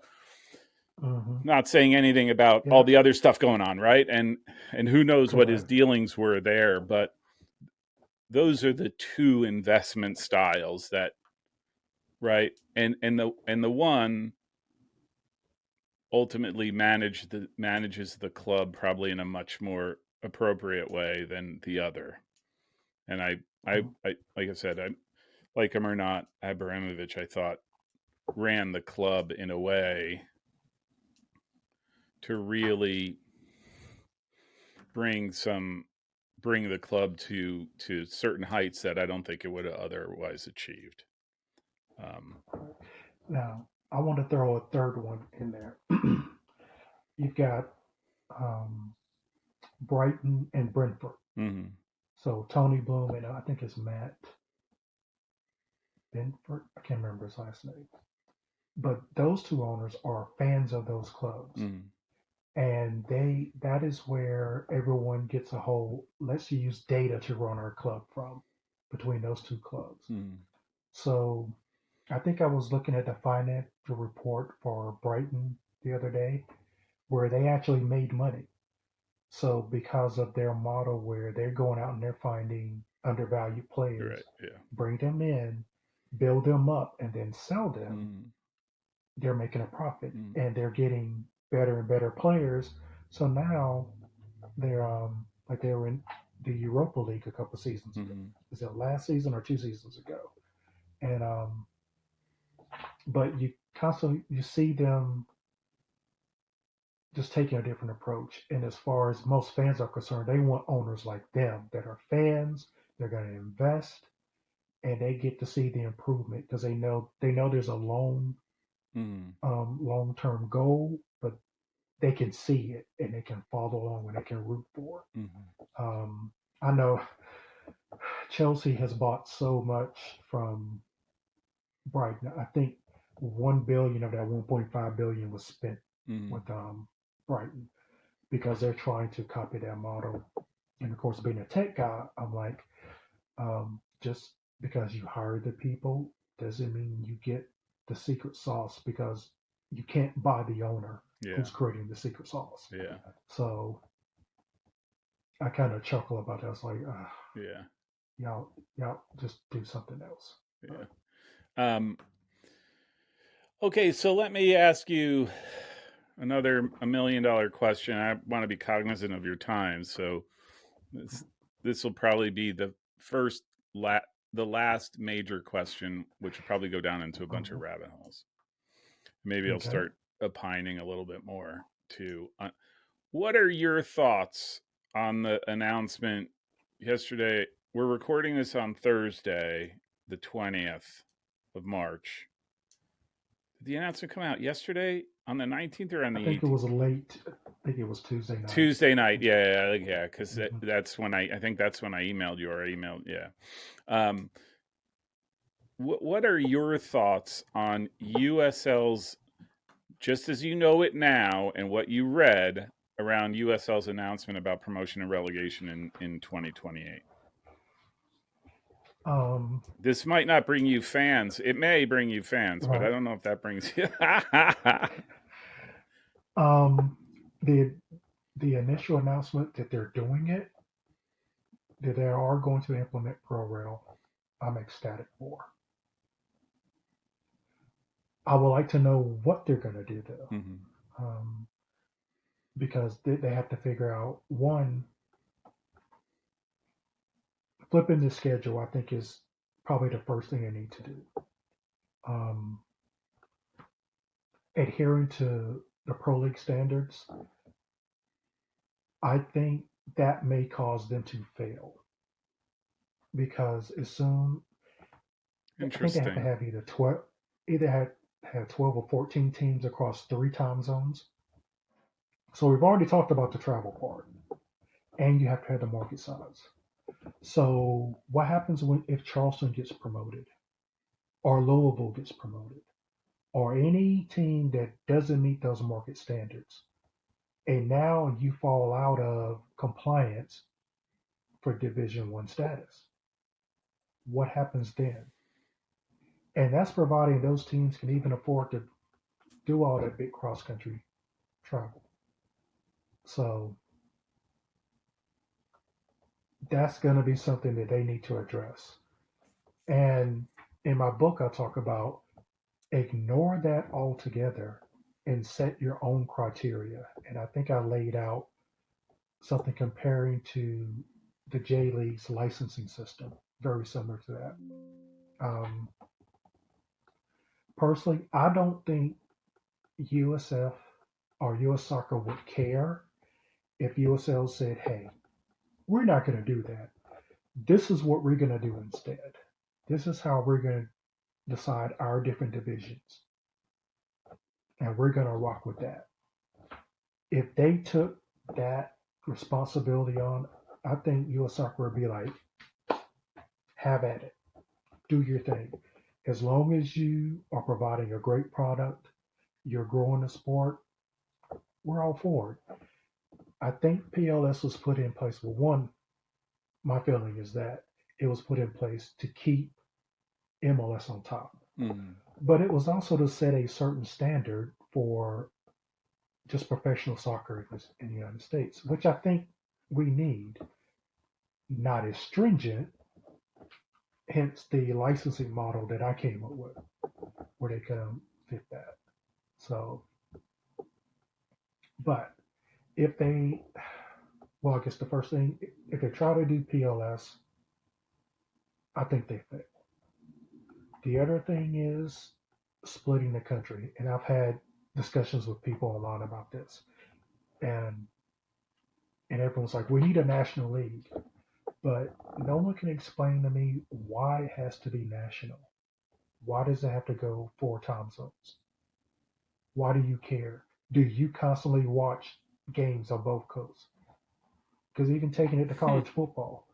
Mm-hmm. Not saying anything about all Yeah. the other stuff going on, right? And who knows what his Correct. dealings were there, but those are the two investment styles that, right? And the one ultimately manages the club probably in a much more appropriate way than the other. And I like I said, I like him or not, Abramovich, I thought, ran the club in a way to really bring some bring the club to certain heights that I don't think it would have otherwise achieved. Now, I want to throw a third one in there. You've got um, Brighton and Brentford. Mm-hmm. So Tony Bloom and I think it's Matt Benford. I can't remember his last name. But those two owners are fans of those clubs. Mm-hmm. And that is where everyone gets a whole let's use data to run our club from between those two clubs. Mm-hmm. So I think I was looking at the financial report for Brighton the other day where they actually made money. So because of their model where they're going out and they're finding undervalued players, Right. Yeah. bring them in, build them up, and then sell them, Mm-hmm. they're making a profit Mm-hmm. and they're getting better and better players. So now they're like they were in the Europa League a couple seasons ago. Mm-hmm. Is it last season or 2 seasons ago? And but you constantly you see them just taking a different approach. And as far as most fans are concerned, they want owners like them that are fans. They're going to invest, and they get to see the improvement because they know there's a Mm-hmm. long term goal, but they can see it and they can follow along and they can root for it. Mm-hmm. I know Chelsea has bought so much from Brighton. I think 1 billion of that 1.5 billion was spent Mm-hmm. with Brighton because they're trying to copy that model. And of course, being a tech guy, I'm like, just because you hire the people doesn't mean you get the secret sauce because you can't buy the owner Yeah. who's creating the secret sauce. Yeah. So I kind of chuckle about that. I was like, Yeah. y'all just do something else. Yeah. Um, okay, so let me ask you another $1 million question. I want to be cognizant of your time, so this will probably be the first the last major question, which will probably go down into a bunch of rabbit holes. Maybe I'll Okay. start opining a little bit more too. What are your thoughts on the announcement yesterday? We're recording this on Thursday, the 20th of March. Did the announcement come out yesterday on the 19th or on I the think it 18th? was late. I think it was Tuesday night. Tuesday night. Yeah. Because Mm-hmm. that's when I think that's when I emailed you or I emailed. Yeah. Um, what are your thoughts on USL's, just as you know it now, and what you read around USL's announcement about promotion and relegation in 2028? Um, This might not bring you fans. It may bring you fans, but I right. don't know if that brings you. Um, the the initial announcement that they're doing it, that they are going to implement Pro Rail, I'm ecstatic for. I would like to know what they're going to do though, Mm-hmm. because they have to figure out one flipping the schedule. I think is probably the first thing they need to do. Um, Adhering to the Pro League standards, I think that may cause them to fail because as soon I think they have to Interesting. have either have 12 or 14 teams across 3 time zones. So we've already talked about the travel part, and you have to have the market size. So what happens when if Charleston gets promoted, or Louisville gets promoted, or any team that doesn't meet those market standards, and now you fall out of compliance for Division One status? What happens then? And that's providing those teams can even afford to do all that big cross country travel. So that's going to be something that they need to address. And in my book, I talk about ignore that altogether and set your own criteria. And I think I laid out something comparing to the J League's licensing system, very similar to that. Um, Personally, I don't think USF or US Soccer would care if USL said, hey, We're not going to do that. This is what we're going to do instead. This is how we're going to decide our different divisions, and we're going to rock with that. If they took that responsibility on, I think U.S. Soccer would be like, have at it, do your thing. As long as you are providing a great product, you're growing the sport, we're all for it. I think PLS was put in place. Well, one, my feeling is that it was put in place to keep MLS on top, Mm. but it was also to set a certain standard for just professional soccer in the United States, which I think we need. Not as stringent, hence the licensing model that I came up with, where they can fit that. So, but if they, well, I guess the first thing, if they try to do PLS, I think they fail. The other thing is splitting the country, and I've had discussions with people online about this, and everyone's like, we need a national league, but no one can explain to me why it has to be national. Why does it have to go 4 time zones? Why do you care? Do you constantly watch games on both coasts? Because even taking it to college football,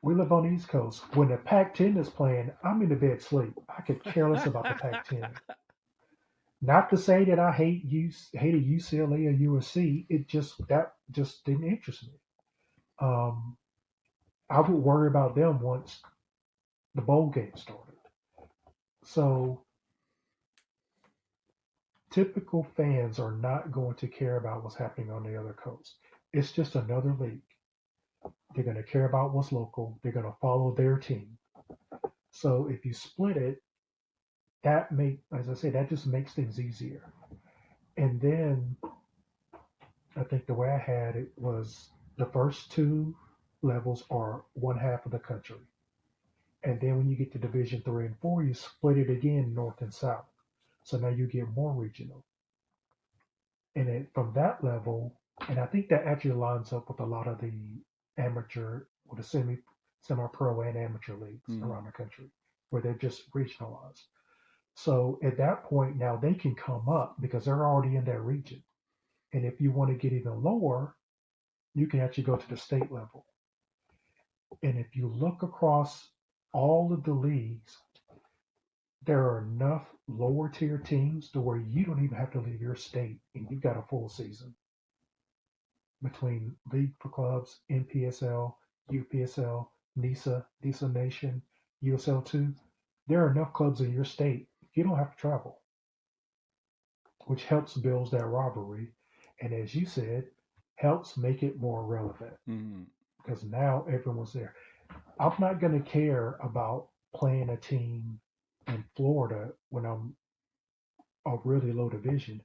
we live on the East Coast. When the Pac-10 is playing, I'm in the bed sleep. I could care less about the Pac-10. Not to say that I hated UCLA or USC. It just that just didn't interest me. Um, I would worry about them once the bowl game started. So typical fans are not going to care about what's happening on the other coast. It's just another league. They're going to care about what's local. They're going to follow their team. So if you split it, as I say, that just makes things easier. And then I think the way I had it was the first two levels are one half of the country. And then when you get to Division 3 and 4, you split it again north and south. So now you get more regional. And then from that level, and I think that actually lines up with a lot of the amateur or the semi pro and amateur leagues Mm. around the country where they're just regionalized. So at that point now they can come up because they're already in that region. And if you want to get even lower, you can actually go to the state level. And if you look across all of the leagues, there are enough lower tier teams to where you don't even have to leave your state and you've got a full season between League for Clubs, NPSL, UPSL, NISA, NISA Nation, USL2. There are enough clubs in your state. You don't have to travel, which helps build that rivalry. And as you said, helps make it more relevant Mm. because now everyone's there. I'm not going to care about playing a team in Florida when I'm a really low division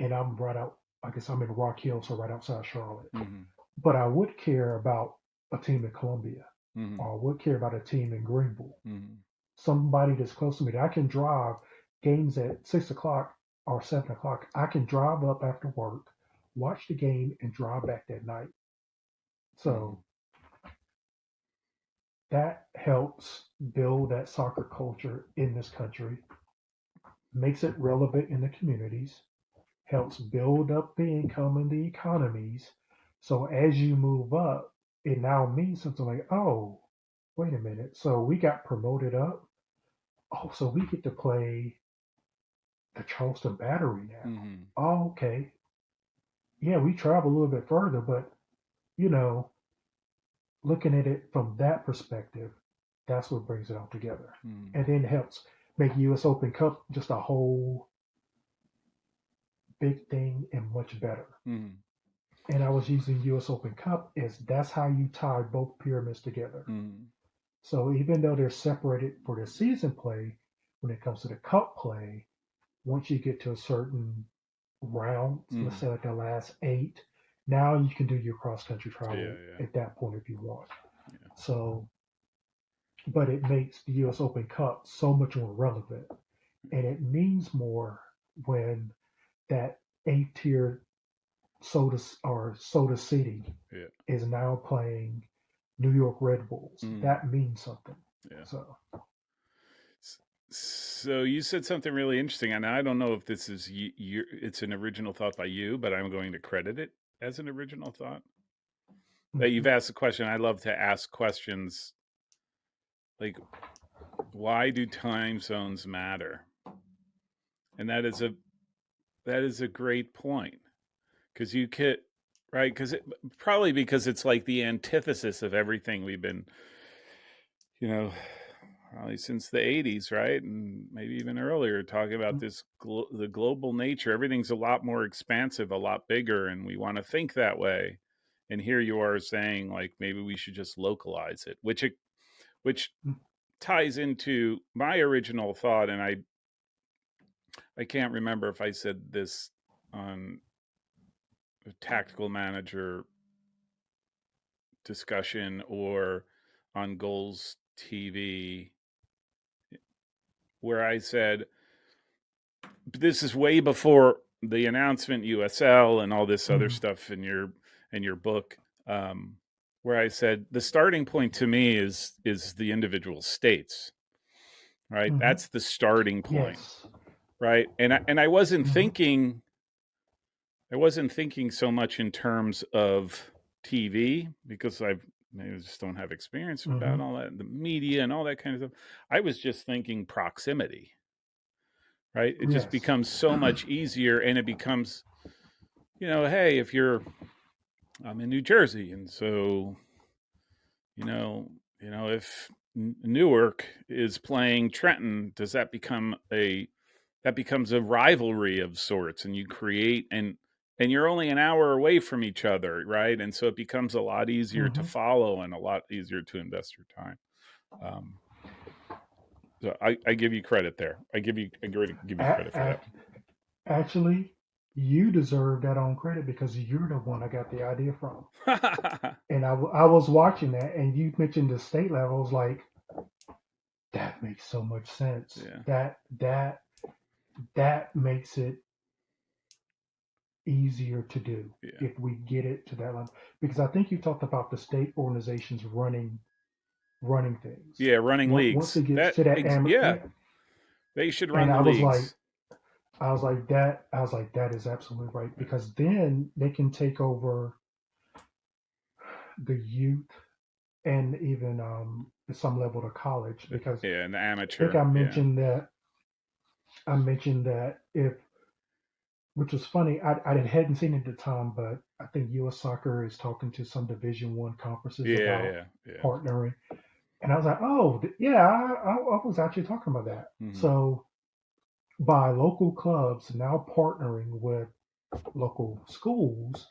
and I'm right out, I guess I'm in Rock Hill, so right outside Charlotte. Mm. But I would care about a team in Columbia, Mm. or I would care about a team in Greenville. Mm. Somebody that's close to me that I can drive games at 6 o'clock or 7 o'clock. I can drive up after work, watch the game, and drive back that night. Mm. So that helps build that soccer culture in this country, makes it relevant in the communities, helps build up the income and the economies. So as you move up, it now means something like, oh, wait a minute. So we got promoted up. Oh, so we get to play the Charleston Battery now. Mm. Oh, okay. Yeah, we travel a little bit further, but you know, looking at it from that perspective, that's what brings it all together. Mm. And then it helps make US Open Cup just a whole big thing and much better. Mm. And I was using US Open Cup as that's how you tie both pyramids together. Mm. So even though they're separated for the season play, when it comes to the cup play, once you get to a certain round, let's Mm. say like the last 8, now you can do your cross country Yeah, travel yeah, at that point if you want. yeah. So, but it makes the US Open Cup so much more relevant. And it means more when that 8 tier Soda City Yeah. is now playing New York Red Bulls. Mm, That means something. yeah. So, So you said something really interesting, and I don't know if this is it's an original thought by you, but I'm going to credit it as an original thought. That you've mhm, asked a question. I love to ask questions like, why do time zones matter? And that is a great point, because you could, right, because it probably, because it's like the antithesis of everything we've been, you know, probably since the 80s, right, and maybe even earlier, talking about this the global nature. Everything's a lot more expansive, a lot bigger, and we want to think that way. And here you are saying, like, maybe we should just localize it, which ties into my original thought. And I can't remember if I said this on a tactical manager discussion or on Goals TV, where I said, this is way before the announcement, USL, and all this other mhm, stuff in your book, where I said the starting point to me is the individual states, right? mhm. That's the starting point, Yes. right? And Mhm, I wasn't thinking so much in terms of TV, because I've maybe just don't have experience about mhm. all that, the media and all that kind of stuff. I was just thinking proximity, right? It just Yes. becomes so much easier, and it becomes, hey, if I'm in New Jersey, and so, you know, if Newark is playing Trenton, does that becomes a rivalry of sorts, and you create, and you're only an hour away from each other, right? And so it becomes a lot easier to Mhm. follow and a lot easier to invest your time. Um, so I give you credit there. I give you credit for A- Actually, you deserve that on credit because you're the one I got the idea from. that. And I was watching that, and you mentioned the state level. I was like, that makes so much sense. Yeah, That makes it easier to do yeah, if we get it to that level. Because I think you talked about the state organizations running things. yeah. Running Once leagues. it gets to that Yeah, yeah, they should and run the leagues. I was like that is absolutely right Yeah, because then they can take over the youth and even at some level to college because yeah, an I think amateur. Yeah, I mentioned that if which was funny I hadn't seen it at the time but I think U.S. Soccer is talking to some Division One conferences yeah, about yeah, yeah. partnering and I was like oh yeah I was actually talking about that Mm-hmm. so by local clubs now partnering with local schools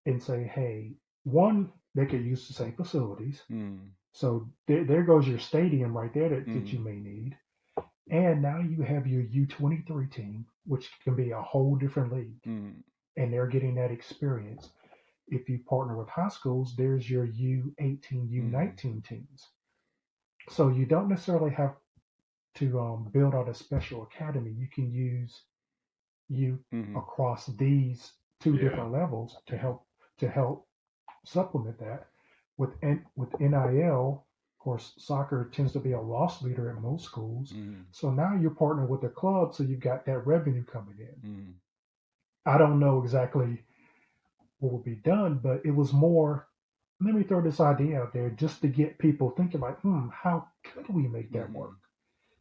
and say hey one they could use the same facilities Mm-hmm. so there goes your stadium right there that you Mm-hmm. may need. And now you have your U23 team, which can be a whole different league, Mm-hmm. and they're getting that experience. If you partner with high schools, there's your U18, Mm-hmm. U19 teams. So you don't necessarily have to build out a special academy. You can use you Mm-hmm. across these two Yeah, different levels yeah. to help supplement that. With NIL, of course, soccer tends to be a loss leader in most schools. Mm-hmm. So now you're partnering with the club, so you've got that revenue coming in. Mm-hmm. I don't know exactly what will be done, but it was more. Let me throw this idea out there just to get people thinking like, how could we make that Mm-hmm. work?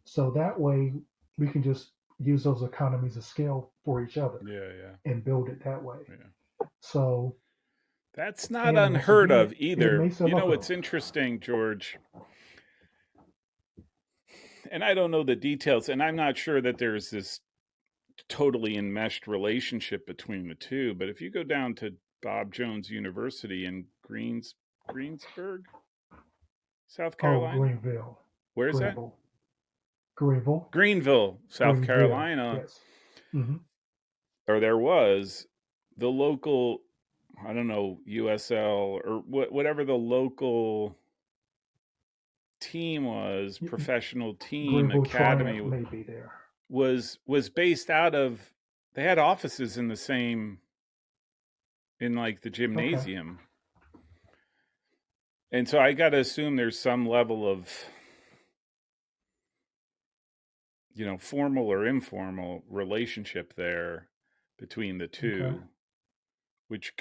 So that way we can just use those economies of scale for each other Yeah, yeah, and build it that way. yeah. So, That's not and once unheard again, of it either. makes it You know local. what's interesting, George, and I don't know the details, and I'm not sure that there's this totally enmeshed relationship between the two, but if you go down to Bob Jones University in Greensburg, South Oh, Carolina, Greenville, where is that? Greenville, Greenville, Greenville, South Greenville. Carolina, Yes. Hmm. or there was the local, I don't know, USL or whatever the local team was, professional team Greenville academy, Triumph may be there. was based out of, they had offices in the same in like the Okay. gymnasium. And so I got to assume there's some level of, formal or informal relationship there between the Okay. two, which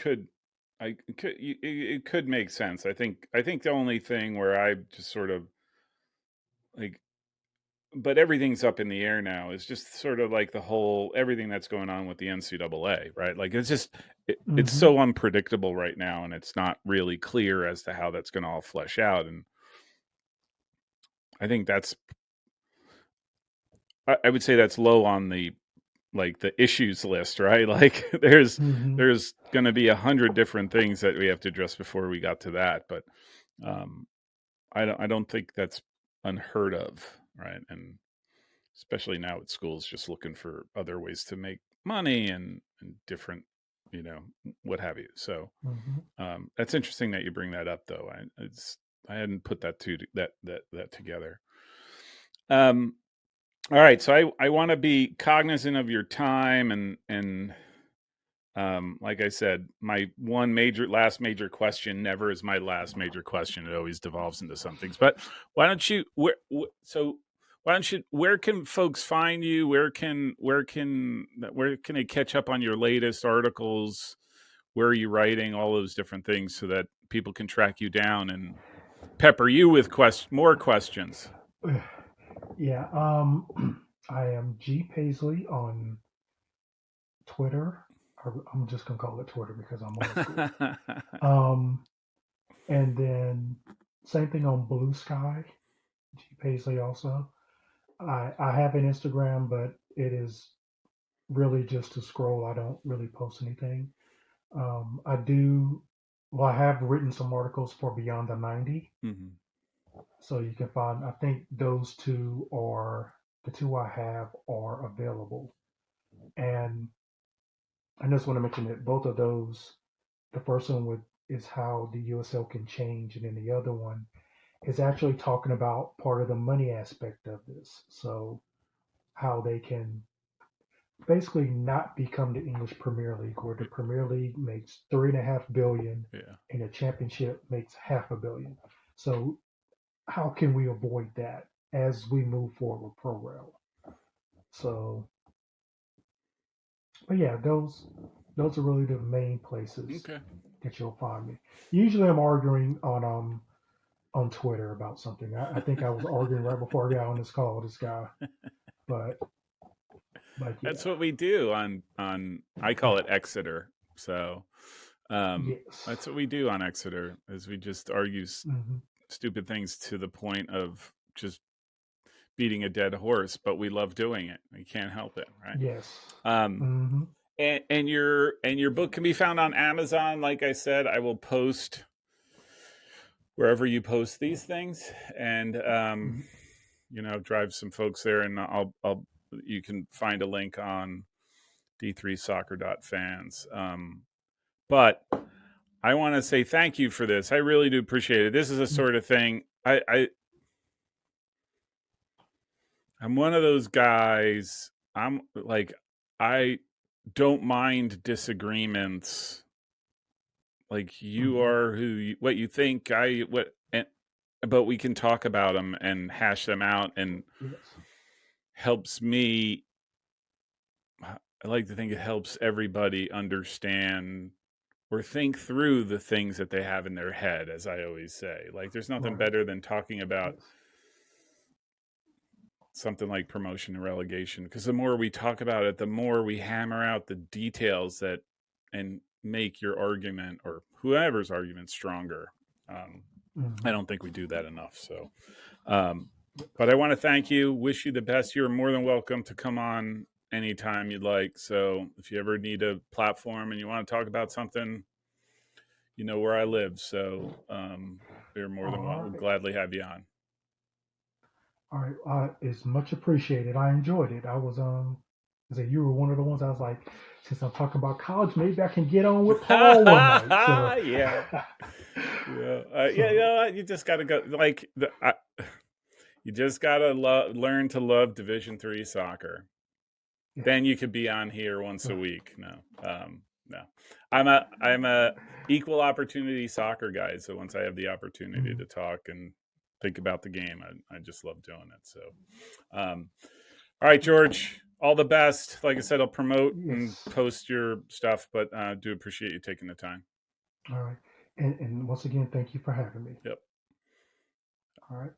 it could make sense. I think the only thing where I just sort of like, but everything's up in the air now is just sort of like the whole everything that's going on with the NCAA, right? Like it's Mm-hmm. so unpredictable right now, and it's not really clear as to how that's going to all flesh out. And I think I would say that's low on the like the issues list, right? Like Mm-hmm. there's going to be 100 different things that we have to address before we got to that, but um, I don't think that's unheard of, right? And especially now at schools just looking for other ways to make money and different, you know, what have you. So Mm-hmm. that's interesting that you bring that up, though. I hadn't put that together. Um, all right, so I want to be cognizant of your time and like I said, my last major question never is my last major question. It always devolves into some things. But why don't you where can folks find you? Where can they catch up on your latest articles? Where are you writing? All those different things so that people can track you down and pepper you with more questions. Yeah. I am G Paisley on Twitter. I'm just gonna call it Twitter because I'm old school. Um, and then same thing on Blue Sky, G Paisley also. I have an Instagram, but it is really just to scroll. I don't really post anything. I do. Well, I have written some articles for Beyond the 90, Mhm. so you can find. I think those two are the two I have are available, and I just want to mention that both of those, the first one is how the USL can change, and then the other one is actually talking about part of the money aspect of this. So how they can basically not become the English Premier League, where the Premier League makes 3.5 billion Yeah. and the Championship makes 500 million. So how can we avoid that as we move forward with Pro Rail? So, but yeah, those are really the main places Okay. that you'll find me. Usually, I'm arguing on Twitter about something. I think I was arguing right before I got on this call with this guy, but That's yeah, what we do on I call it Exeter. So yes, that's what we do on Exeter is we just argue hmm stupid things to the point of just beating a dead horse, but we love doing it. We can't help it, right? yes, Um, hmm and your book can be found on Amazon. Like I said, I will post wherever you post these things, and drive some folks there, and I'll you can find a link on d3soccer.fans. But I want to say thank you for this. I really do appreciate it. This is a sort of thing. I'm one of those guys. I'm like I don't mind disagreements. Like you hmm are what you think. But we can talk about them and hash them out, and yes, helps me. I like to think it helps everybody understand or think through the things that they have in their head, as I always say. Like, there's nothing right, better than talking about yes, something like promotion and relegation, because the more we talk about it, the more we hammer out the details that and make your argument or whoever's argument stronger. Um, I hmm don't think we do that enough. So, um, but I want to thank you. Wish you the best. You're more than welcome to come on anytime you'd like. So, if you ever need a platform and you want to talk about something, you know where I live. So, we're more than all well. We'll right, gladly have you on. all right. It's much appreciated. I enjoyed it. I said you were one of the ones I was like, since I'm talking about college, maybe I can get on with Paul one night. So, Yeah, yeah, yeah. so You just got to go. Like you just got to learn to love Division 3 soccer. yeah, Then you could be on here once a so week. No, No, I'm a equal opportunity soccer guy. So once I have the opportunity Mm. to talk and think about the game, I just love doing it. So, um, all right, George, all the best. Like I said, I'll promote and Yes. post your stuff, but do appreciate you taking the time. All right. And once again, thank you for having me. Yep. All right.